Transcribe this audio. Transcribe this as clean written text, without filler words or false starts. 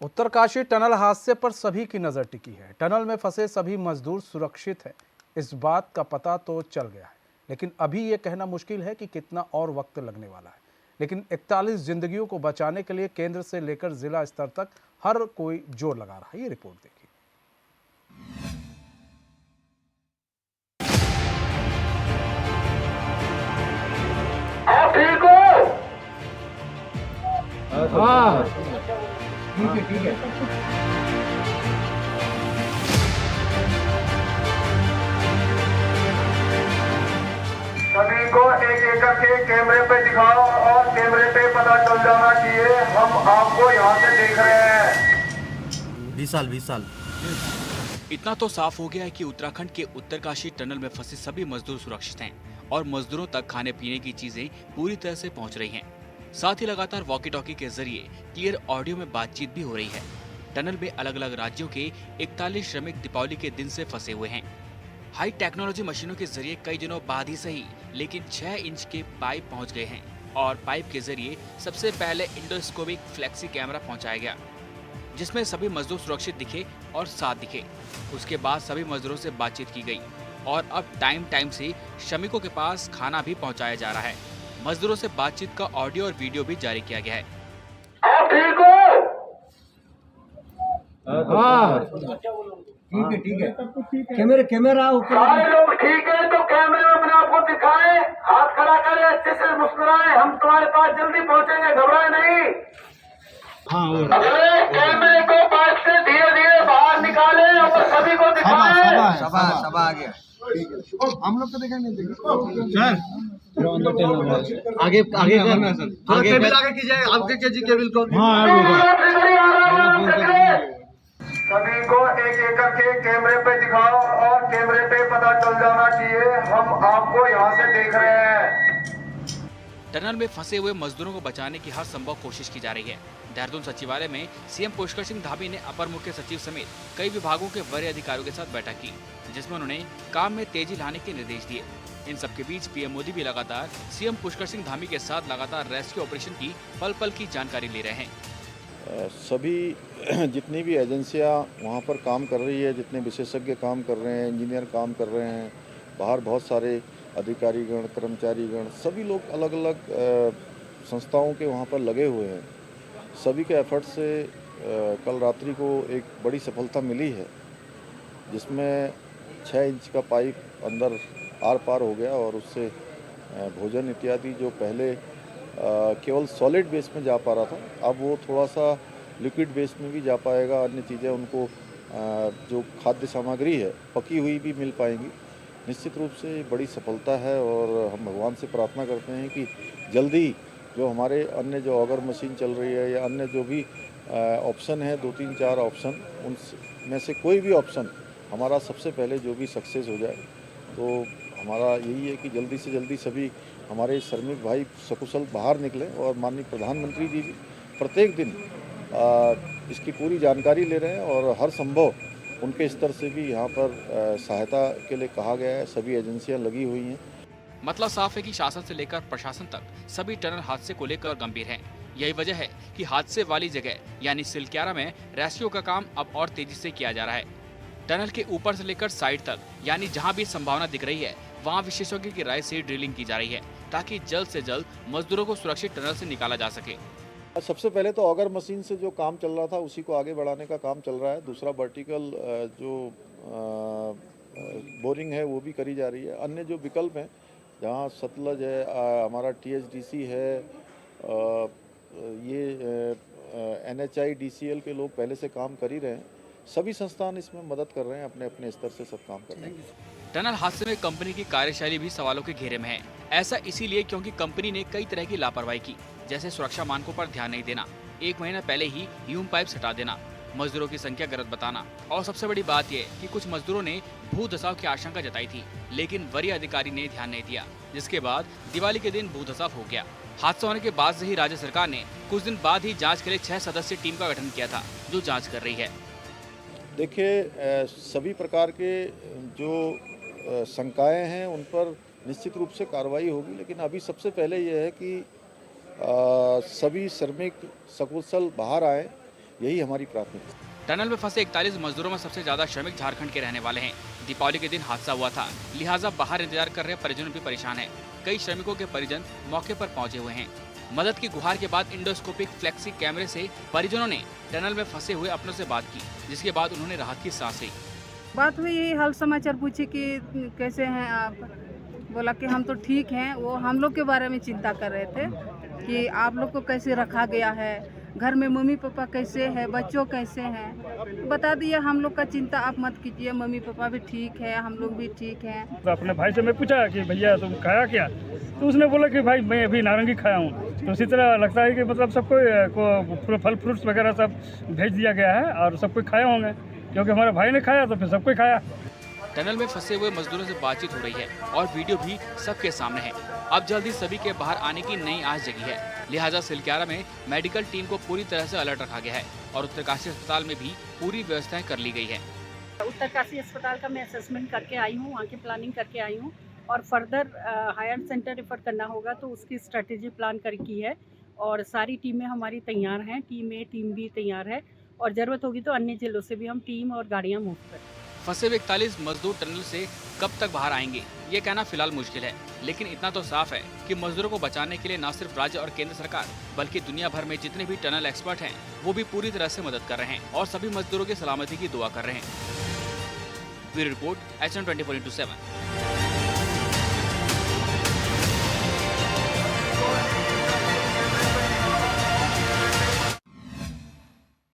Uttarkashi tunnel हादसे पर सभी की नजर टिकी है। टनल में फंसे सभी मजदूर सुरक्षित हैं, इस बात का पता तो चल गया है, लेकिन अभी ये कहना मुश्किल है कि कितना और वक्त लगने वाला है। लेकिन 41 जिंदगियों को बचाने के लिए केंद्र से लेकर जिला स्तर तक हर कोई जोर लगा रहा है। ये रिपोर्ट देखिए। आप ठीक हो? हाँ ठीक है। सभी को एक एक करके कैमरे पे दिखाओ और कैमरे पे पता चल जाना चाहिए हम आपको यहाँ से देख रहे हैं। 20 साल इतना तो साफ हो गया है कि उत्तराखंड के उत्तरकाशी टनल में फंसे सभी मजदूर सुरक्षित हैं और मजदूरों तक खाने पीने की चीजें पूरी तरह से पहुंच रही हैं। साथ ही लगातार वॉकी टॉकी के जरिए क्लियर ऑडियो में बातचीत भी हो रही है। टनल में अलग अलग राज्यों के 41 श्रमिक दीपावली के दिन से फंसे हुए हैं। हाई टेक्नोलॉजी मशीनों के जरिए कई दिनों बाद ही सही, लेकिन 6 इंच के पाइप पहुंच गए हैं और पाइप के जरिए सबसे पहले इंडोस्कोपिक फ्लेक्सी कैमरा पहुंचाया गया, जिसमें सभी मजदूर सुरक्षित दिखे और साथ दिखे। उसके बाद सभी मजदूरों से बातचीत की गई और अब टाइम से श्रमिकों के पास खाना भी पहुंचाया जा रहा है। मजदूरों से बातचीत का ऑडियो और वीडियो भी जारी किया गया है। आप ठीक हो? हाँ ठीक है। कैमरा ऊपर। सारे लोग ठीक है तो कैमरे में अपने आप को दिखाएं, हाथ खड़ा करें, अच्छे से मुस्कुराएं, हम तुम्हारे पास जल्दी पहुंचेंगे, घबराए नहीं। अगले कैमरे को पास से धीरे धीरे बाहर निकालें और सभी को दिखाएं। सब आ गया। हम लोग तो देखेंगे सर आगे करना सर, आगे कीजिए आपके केजी केबल को। सभी को एक एक करके कैमरे पे दिखाओ और कैमरे पे पता चल जाना चाहिए हम आपको यहाँ से देख रहे हैं। टनल में फंसे हुए मजदूरों को बचाने की हर संभव कोशिश की जा रही है। देहरादून सचिवालय में सीएम पुष्कर सिंह धामी ने अपर मुख्य सचिव समेत कई विभागों के वरीय अधिकारियों के साथ बैठक की, जिसमें उन्होंने काम में तेजी लाने के निर्देश दिए। इन सबके बीच पीएम मोदी भी लगातार सीएम पुष्कर सिंह धामी के साथ लगातार रेस्क्यू ऑपरेशन की पल पल की जानकारी ले रहे हैं। सभी जितनी भी एजेंसियां वहां पर काम कर रही है, जितने विशेषज्ञ काम कर रहे हैं, इंजीनियर काम कर रहे हैं, बाहर बहुत सारे अधिकारीगण, कर्मचारीगण, सभी लोग अलग अलग संस्थाओं के वहां पर लगे हुए हैं। सभी के एफर्ट से कल रात्रि को एक बड़ी सफलता मिली है, जिसमें 6 इंच का पाइप अंदर आर पार हो गया और उससे भोजन इत्यादि जो पहले केवल सॉलिड बेस में जा पा रहा था, अब वो थोड़ा सा लिक्विड बेस में भी जा पाएगा। अन्य चीज़ें उनको जो खाद्य सामग्री है पकी हुई भी मिल पाएंगी। निश्चित रूप से बड़ी सफलता है और हम भगवान से प्रार्थना करते हैं कि जल्दी जो हमारे अन्य जो ऑगर मशीन चल रही है या अन्य जो भी ऑप्शन है, 2-3-4 ऑप्शन, उनमें से कोई भी ऑप्शन हमारा सबसे पहले जो भी सक्सेस हो जाए। तो हमारा यही है कि जल्दी से जल्दी सभी हमारे श्रमिक भाई सकुशल बाहर निकले और माननीय प्रधानमंत्री जी भी प्रत्येक दिन इसकी पूरी जानकारी ले रहे हैं और हर संभव उनके स्तर से भी यहाँ पर सहायता के लिए कहा गया है। सभी एजेंसियाँ लगी हुई हैं। मतलब साफ है कि शासन से लेकर प्रशासन तक सभी टनल हादसे को लेकर गंभीर हैं। यही वजह है कि हादसे वाली जगह यानी सिलक्यारा में रेस्क्यू का काम अब और तेजी से किया जा रहा है। टनल के ऊपर से लेकर साइड तक यानी जहां भी संभावना दिख रही है वहां विशेषज्ञों की राय से ड्रिलिंग की जा रही है, ताकि जल्द से जल्द मजदूरों को सुरक्षित टनल से निकाला जा सके। सबसे पहले तो ऑगर मशीन से जो काम चल रहा था उसी को आगे बढ़ाने का काम चल रहा है। दूसरा वर्टिकल जो बोरिंग है वो भी करी जा रही है। अन्य जो विकल्प हैं, जहाँ सतलज है, हमारा THDC है, ये NHI DCL के लोग पहले से काम कर ही रहे हैं। सभी संस्थान इसमें मदद कर रहे हैं, अपने अपने स्तर से सब काम कर रहे हैं। टनल हादसे में कंपनी की कार्यशैली भी सवालों के घेरे में है। ऐसा इसीलिए क्योंकि कंपनी ने कई तरह की लापरवाही की, जैसे सुरक्षा मानकों पर ध्यान नहीं देना, 1 महीना पहले ही ह्यूम पाइप हटा देना, मजदूरों की संख्या गलत बताना और सबसे बड़ी बात यह कि कुछ मजदूरों ने भू धसाव की आशंका जताई थी, लेकिन वरीय अधिकारी ने ध्यान नहीं दिया, जिसके बाद दिवाली के दिन भू धसाव हो गया। हादसा होने के बाद से ही राज्य सरकार ने कुछ दिन बाद ही जांच के लिए 6 सदस्यीय टीम का गठन किया था, जो जांच कर रही है। देखिए, सभी प्रकार के जो शंकाएं हैं उन पर निश्चित रूप से कार्रवाई होगी, लेकिन अभी सबसे पहले यह है कि सभी श्रमिक सकुशल बाहर आए। यही हमारी प्राथमिकता है। टनल में फंसे 41 मजदूरों में सबसे ज्यादा श्रमिक झारखंड के रहने वाले हैं। दीपावली के दिन हादसा हुआ था, लिहाजा बाहर इंतजार कर रहे परिजन भी परेशान हैं। कई श्रमिकों के परिजन मौके पर पहुंचे हुए हैं। मदद की गुहार के बाद इंडोस्कोपिक फ्लेक्सी कैमरे से परिजनों ने टनल में फंसे हुए अपनों से बात की, जिसके बाद उन्होंने राहत की सांस ली। बात हुई, यही हाल समाचार पूछे कि कैसे हैं आप। बोला कि हम तो ठीक हैं। वो हम लोग के बारे में चिंता कर रहे थे कि आप लोग को कैसे रखा गया है, घर में मम्मी पापा कैसे हैं, बच्चों कैसे हैं। बता दिया हम लोग का चिंता आप मत कीजिए, मम्मी पापा भी ठीक है, हम लोग भी ठीक हैं। तो अपने भाई से मैं पूछा कि भैया तुम खाया क्या, तो उसने बोला कि भाई मैं अभी नारंगी खाया हूँ। तो उसी तरह लगता है कि मतलब सबको फल फ्रूट्स वगैरह सब भेज दिया गया है और सब कोई खाए होंगे, क्योंकि हमारे भाई ने खाया तो फिर सब कोई खाया। टनल में फंसे हुए मजदूरों से बातचीत हो रही है और वीडियो भी सबके सामने है। अब जल्दी सभी के बाहर आने की नई आस जगी है, लिहाजा सिलक्यारा में मेडिकल टीम को पूरी तरह से अलर्ट रखा गया है और उत्तरकाशी अस्पताल में भी पूरी व्यवस्थाएं कर ली गई है। उत्तरकाशी अस्पताल का मैं असेसमेंट करके आई हूँ, वहाँ की प्लानिंग करके आई हूँ और फर्दर हायर सेंटर रेफर करना होगा तो उसकी स्ट्रेटेजी प्लान करके है और सारी टीमें हमारी तैयार हैं। टीम भी तैयार है और ज़रूरत होगी तो अन्य जिलों से भी हम टीम और गाड़ियाँ मूव करें। फंसे हुए 41 मजदूर टनल से कब तक बाहर आएंगे ये कहना फिलहाल मुश्किल है, लेकिन इतना तो साफ है कि मजदूरों को बचाने के लिए न सिर्फ राज्य और केंद्र सरकार बल्कि दुनिया भर में जितने भी टनल एक्सपर्ट हैं वो भी पूरी तरह से मदद कर रहे हैं और सभी मजदूरों की सलामती की दुआ कर रहे हैं। Bureau report, HN 24/7।